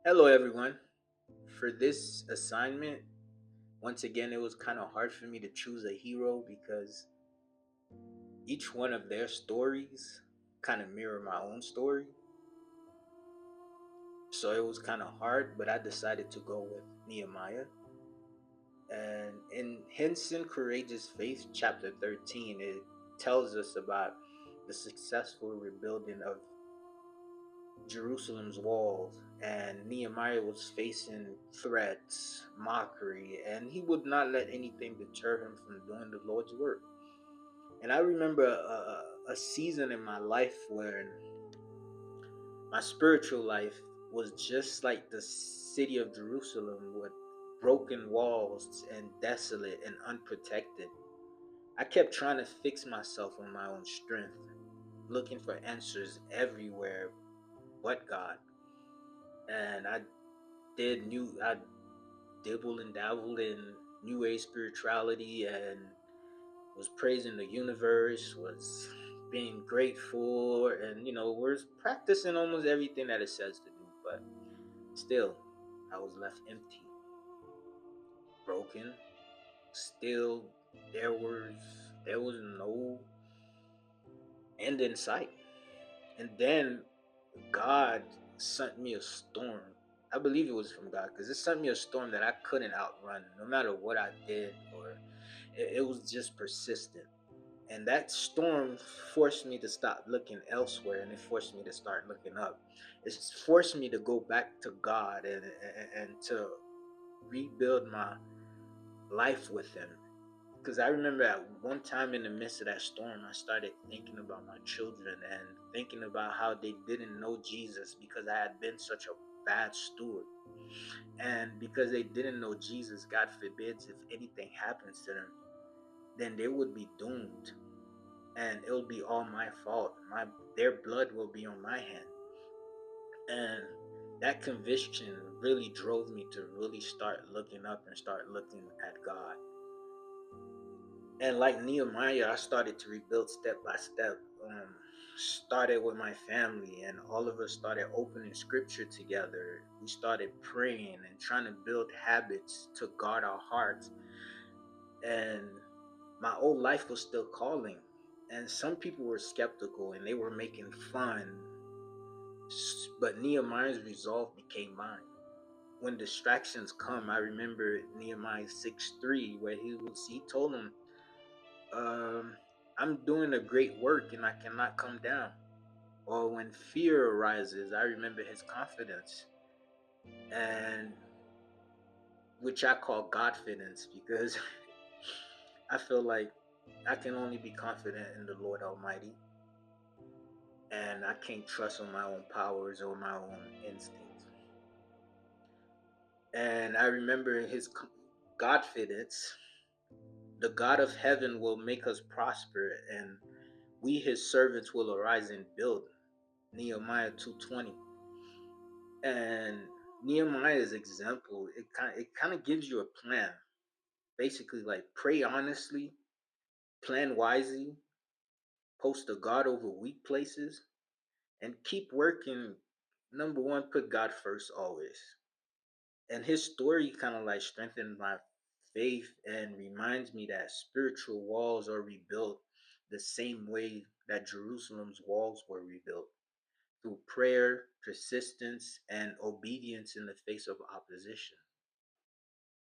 Hello, everyone. For this assignment, once again, it was kind of hard for me to choose a hero because each one of their stories kind of mirror my own story. So it was kind of hard, but I decided to go with Nehemiah. And in Henson Courageous Faith, chapter 13, it tells us about the successful rebuilding of Jerusalem's walls, and Nehemiah was facing threats, mockery, and he would not let anything deter him from doing the Lord's work. And I remember a season in my life where my spiritual life was just like the city of Jerusalem with broken walls and desolate and unprotected. I kept trying to fix myself on my own strength, looking for answers everywhere but God. And I dabbled and dabbled in new age spirituality and was praising the universe, was being grateful, and was practicing almost everything that it says to do, but still I was left empty, broken. Still there was no end in sight. And then God sent me a storm. I believe it was from God because it sent me a storm that I couldn't outrun, no matter what I did, or it was just persistent. And that storm forced me to stop looking elsewhere, and it forced me to start looking up. It's forced me to go back to God and to rebuild my life with Him. Because I remember at one time in the midst of that storm, I started thinking about my children and thinking about how they didn't know Jesus because I had been such a bad steward. And because they didn't know Jesus, God forbids, if anything happens to them, then they would be doomed. And it'll be all my fault. Their blood will be on my hand. And that conviction really drove me to really start looking up and start looking at God. And like Nehemiah, I started to rebuild step by step. Started with my family, and all of us started opening scripture together. We started praying and trying to build habits to guard our hearts. And my old life was still calling. And some people were skeptical and they were making fun. But Nehemiah's resolve became mine. When distractions come, I remember Nehemiah 6:3, where he told him, um, I'm doing a great work and I cannot come down. Or when fear arises, I remember his confidence, and which I call Godfidence because I feel like I can only be confident in the Lord Almighty, and I can't trust on my own powers or my own instincts. And I remember his Godfidence. The God of heaven will make us prosper, and we his servants will arise and build. Nehemiah 2:20. And Nehemiah's example, it kind of gives you a plan. Basically, like, pray honestly, plan wisely, post a God over weak places, and keep working. Number one, put God first always. And his story kind of like strengthened my faith and reminds me that spiritual walls are rebuilt the same way that Jerusalem's walls were rebuilt, through prayer, persistence, and obedience in the face of opposition.